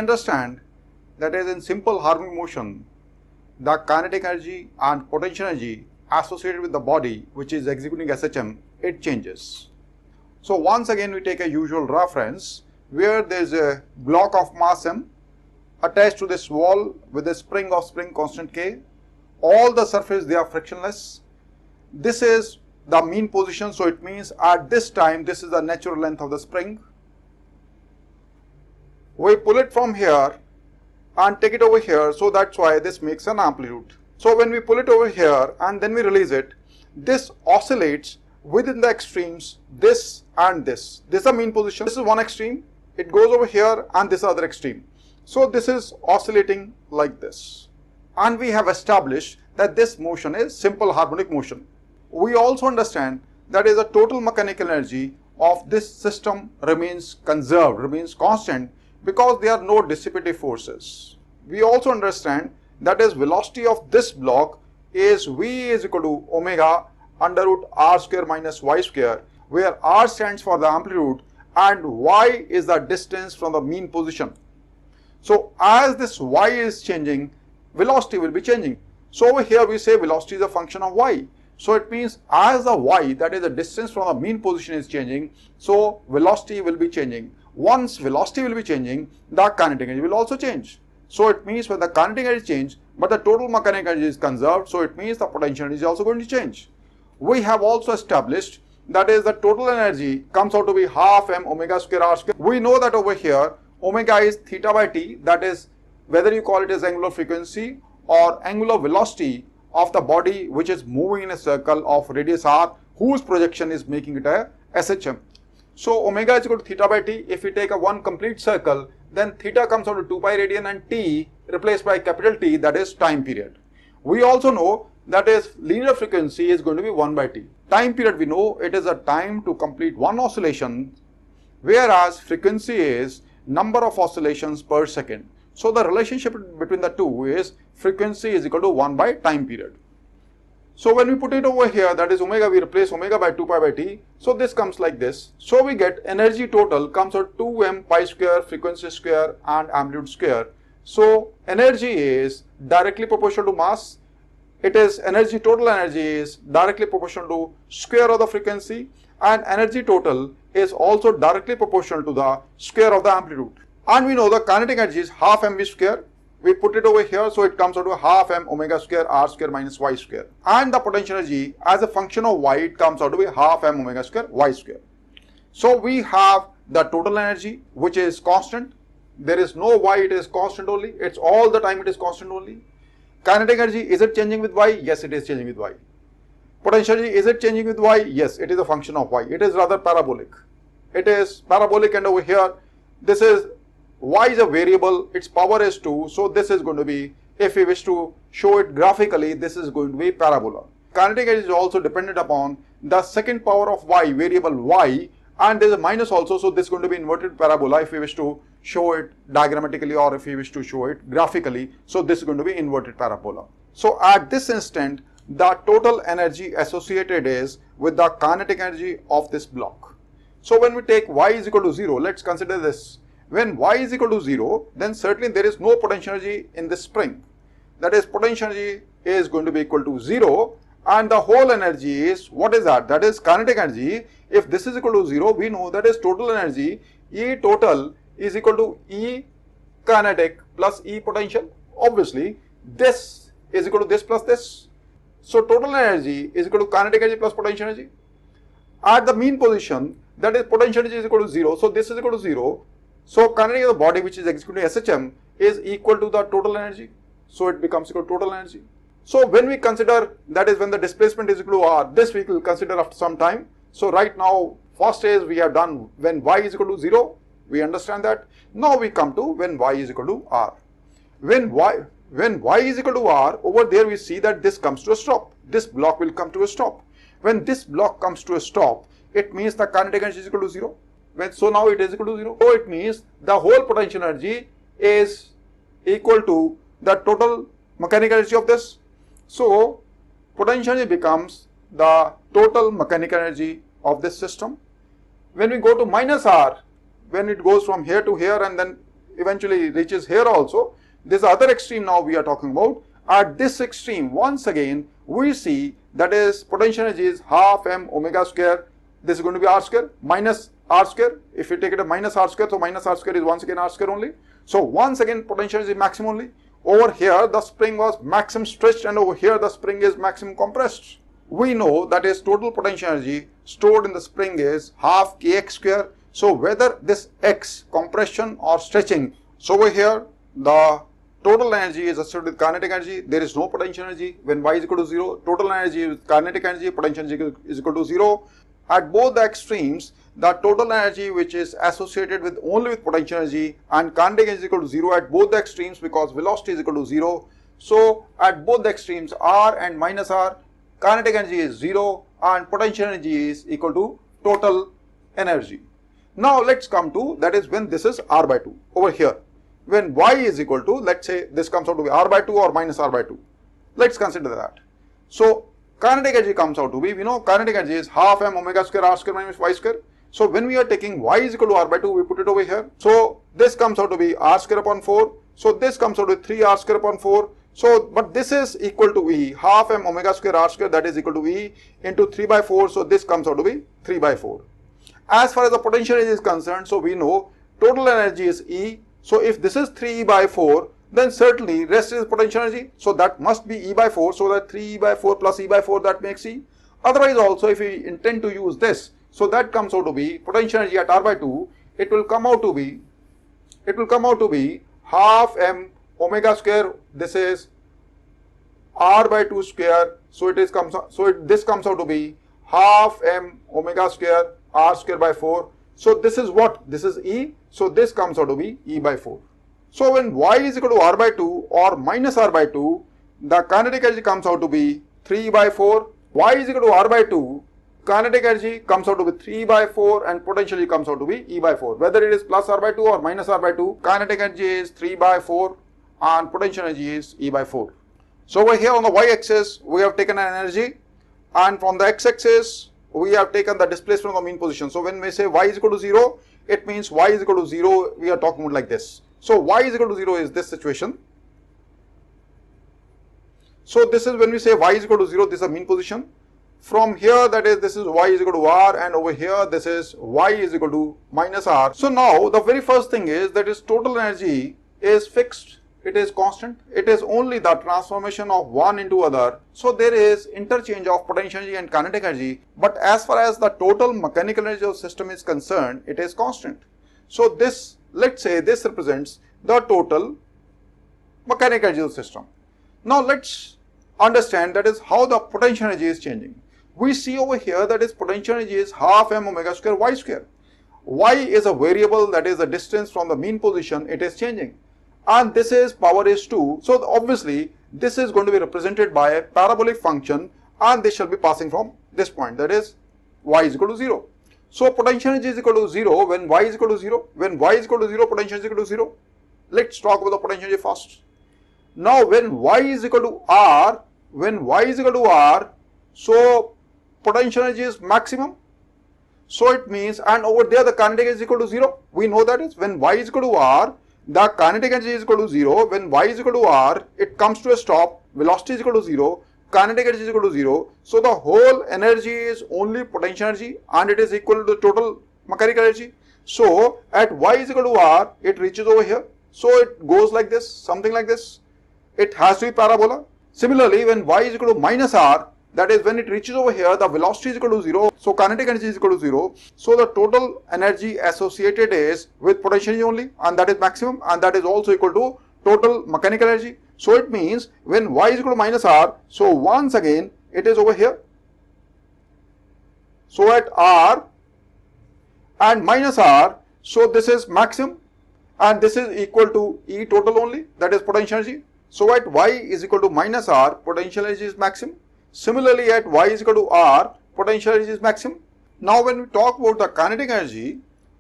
understand that is in simple harmonic motion, the kinetic energy and potential energy associated with the body which is executing SHM, it changes. So once again we take a usual reference where there is a block of mass m attached to this wall with a spring constant k. All the surface they are frictionless. This is the mean position, so it means at this time this is the natural length of the spring. We pull it from here and take it over here, so that's why this makes an amplitude. So when we pull it over here and then we release it, this oscillates within the extremes, this and this. This is the mean position. This is one extreme. It goes over here and this other extreme. So this is oscillating like this. And we have established that this motion is simple harmonic motion. We also understand that is the total mechanical energy of this system remains conserved, remains constant, because there are no dissipative forces. We also understand that is velocity of this block is V is equal to omega under root r square minus y square, where r stands for the amplitude and y is the distance from the mean position. So as this y is changing, velocity will be changing. So over here we say velocity is a function of y. So it means as the y, that is the distance from the mean position, is changing, so velocity will be changing. Once velocity will be changing, the kinetic energy will also change. So it means when the kinetic energy change, but the total mechanical energy is conserved, so it means the potential energy is also going to change. We have also established that is the total energy comes out to be half m omega square r square. We know that over here omega is theta by t, that is whether you call it as angular frequency or angular velocity of the body which is moving in a circle of radius r, whose projection is making it a SHM. So omega is equal to theta by t. If we take a one complete circle, then theta comes out to 2 pi radian and t replaced by capital T, that is time period. We also know that is linear frequency is going to be 1 by t. Time period, we know it is a time to complete one oscillation, whereas frequency is number of oscillations per second. So the relationship between the two is frequency is equal to 1 by time period. So when we put it over here, that is omega, we replace omega by 2 pi by t. So this comes like this. So we get energy total comes out 2m pi square, frequency square and amplitude square. So energy is directly proportional to mass. It is energy, total energy is directly proportional to square of the frequency, and energy total is also directly proportional to the square of the amplitude. And we know the kinetic energy is half mv square. We put it over here, so it comes out to half m omega square r square minus y square. And the potential energy as a function of y, it comes out to be half m omega square y square. So we have the total energy which is constant. There is no y, it is constant only. It's all the time it is constant only. Kinetic energy, is it changing with y? Yes, it is changing with y. Potential energy, is it changing with y? Yes, it is a function of y. It is rather parabolic. It is parabolic, and over here this is y is a variable, its power is 2, so this is going to be, if we wish to show it graphically, this is going to be parabola. Kinetic energy is also dependent upon the second power of y, variable y, and there is a minus also, so this is going to be inverted parabola if we wish to show it diagrammatically or if we wish to show it graphically, so this is going to be inverted parabola. So at this instant, the total energy associated is with the kinetic energy of this block. So when we take y is equal to 0, let's consider this. When y is equal to 0, then certainly there is no potential energy in this spring. That is, potential energy is going to be equal to 0, and the whole energy is, what is that? That is kinetic energy. If this is equal to 0, we know that is total energy, E total is equal to E kinetic plus E potential. Obviously, this is equal to this plus this. So total energy is equal to kinetic energy plus potential energy. At the mean position, that is potential energy is equal to 0, so this is equal to 0. So kinetic energy of the body which is executing SHM is equal to the total energy. So it becomes equal to total energy. So when we consider, that is when the displacement is equal to r, this we will consider after some time. So right now, first is we have done when y is equal to 0, we understand that. Now we come to when y is equal to r. When y is equal to r, over there we see that this comes to a stop. This block will come to a stop. When this block comes to a stop, it means the kinetic energy is equal to 0. So now it is equal to 0. So it means the whole potential energy is equal to the total mechanical energy of this. So potential energy becomes the total mechanical energy of this system. When we go to minus r, when it goes from here to here and then eventually reaches here also. This other extreme now we are talking about. At this extreme, once again, we see that is potential energy is half m omega square. This is going to be r square minus r square. If you take it a minus r square, so minus r square is once again r square only. So once again, potential energy is maximum only. Over here, the spring was maximum stretched, and over here, the spring is maximum compressed. We know that is total potential energy stored in the spring is half kx square. So whether this x, compression or stretching, so over here, the total energy is associated with kinetic energy. There is no potential energy. When y is equal to 0, total energy is kinetic energy, potential energy is equal to 0. At both the extremes, the total energy which is associated with only with potential energy and kinetic energy is equal to 0 at both the extremes because velocity is equal to 0. So at both the extremes, r and minus r, kinetic energy is 0 and potential energy is equal to total energy. Now let's come to, that is when this is r by 2 over here. When y is equal to, let's say this comes out to be r by 2 or minus r by 2. Let's consider that. So kinetic energy comes out to be, we know kinetic energy is half m omega square r square minus y square. So when we are taking y is equal to r by 2, we put it over here. So this comes out to be r square upon 4. So this comes out to 3 r square upon 4. So, but this is equal to E, half m omega square r square, that is equal to E into 3 by 4. So this comes out to be 3 by 4. As far as the potential energy is concerned, so we know total energy is E. So if this is 3 E by 4, then certainly rest is potential energy. So that must be E by 4. So that 3 E by 4 plus E by 4, that makes E. Otherwise also, if we intend to use this, so that comes out to be potential energy at r by 2. It will come out to be half m omega square. This is r by 2 square. So this comes out to be half m omega square r square by 4. So this is what? This is E. So this comes out to be E by 4. So when y is equal to r by 2 or minus r by 2, the kinetic energy comes out to be 3 by 4. Y is equal to r by 2, kinetic energy comes out to be 3 by 4 and potentially comes out to be E by 4. Whether it is plus r by 2 or minus r by 2, kinetic energy is 3 by 4 and potential energy is E by 4. So over here on the y-axis, we have taken an energy, and from the x-axis, we have taken the displacement of the mean position. So when we say y is equal to 0, it means y is equal to 0, we are talking about like this. So y is equal to 0 is this situation. So this is when we say y is equal to 0, this is a mean position. From here, that is, this is y is equal to r, and over here, this is y is equal to minus r. So now, the very first thing is that is total energy is fixed. It is constant. It is only the transformation of one into other. So there is interchange of potential energy and kinetic energy. But as far as the total mechanical energy of the system is concerned, it is constant. So this, let's say this represents the total mechanical energy of the system. Now let's understand that is how the potential energy is changing. We see over here that is potential energy is half m omega square y square. Y is a variable, that is the distance from the mean position, it is changing. And this is power is 2. So obviously this is going to be represented by a parabolic function, and this shall be passing from this point, that is y is equal to 0. So potential energy is equal to 0 when y is equal to 0. When y is equal to 0, potential is equal to 0. Let's talk about the potential energy first. Now when y is equal to r, so potential energy is maximum. So it means, and over there the kinetic energy is equal to 0. We know that is when y is equal to r, the kinetic energy is equal to 0. When y is equal to r, it comes to a stop, velocity is equal to 0, kinetic energy is equal to 0. So the whole energy is only potential energy, and it is equal to the total mechanical energy. So at y is equal to r, it reaches over here. So it goes like this, something like this. It has to be parabola. Similarly, when y is equal to minus r, that is when it reaches over here, the velocity is equal to 0. So kinetic energy is equal to 0. So the total energy associated is with potential energy only, and that is maximum, and that is also equal to total mechanical energy. So it means when y is equal to minus r, so once again it is over here. So at r and minus r, so this is maximum, and this is equal to E total only, that is potential energy. So at y is equal to minus r, potential energy is maximum. Similarly, at y is equal to r, potential energy is maximum. Now when we talk about the kinetic energy,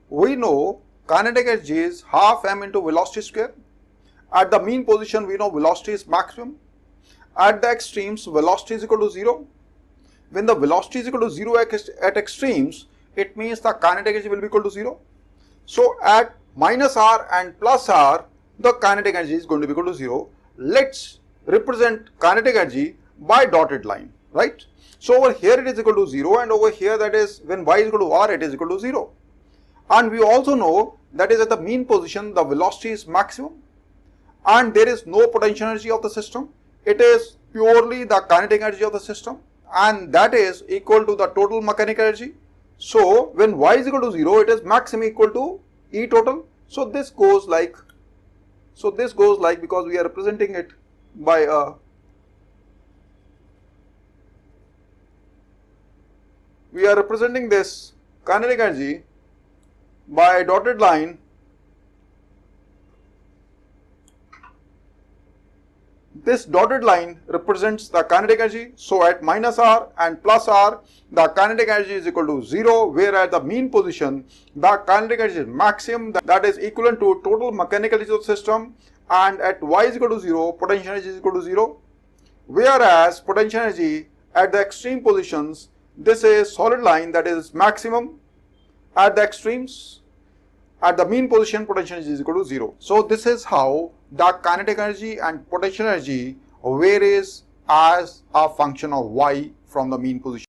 we know kinetic energy is half m into velocity square. At the mean position, we know velocity is maximum. At the extremes, velocity is equal to 0. When the velocity is equal to 0 at extremes, it means the kinetic energy will be equal to 0. So at minus r and plus r, the kinetic energy is going to be equal to 0. Let's represent kinetic energy by dotted line, right? So over here it is equal to 0, and over here, that is when y is equal to r, it is equal to 0. And we also know that is at the mean position the velocity is maximum and there is no potential energy of the system. It is purely the kinetic energy of the system, and that is equal to the total mechanical energy. So when y is equal to 0, it is maximum equal to E total. So this goes like, because we are representing it by a, we are representing this kinetic energy by a dotted line. This dotted line represents the kinetic energy. So at minus r and plus r, the kinetic energy is equal to 0, whereas the mean position, the kinetic energy is maximum, that is equivalent to total mechanical energy of the system, and at y is equal to 0, potential energy is equal to 0. Whereas potential energy at the extreme positions, this is solid line, that is maximum at the extremes. At the mean position, potential energy is equal to 0. So this is how the kinetic energy and potential energy varies as a function of y from the mean position.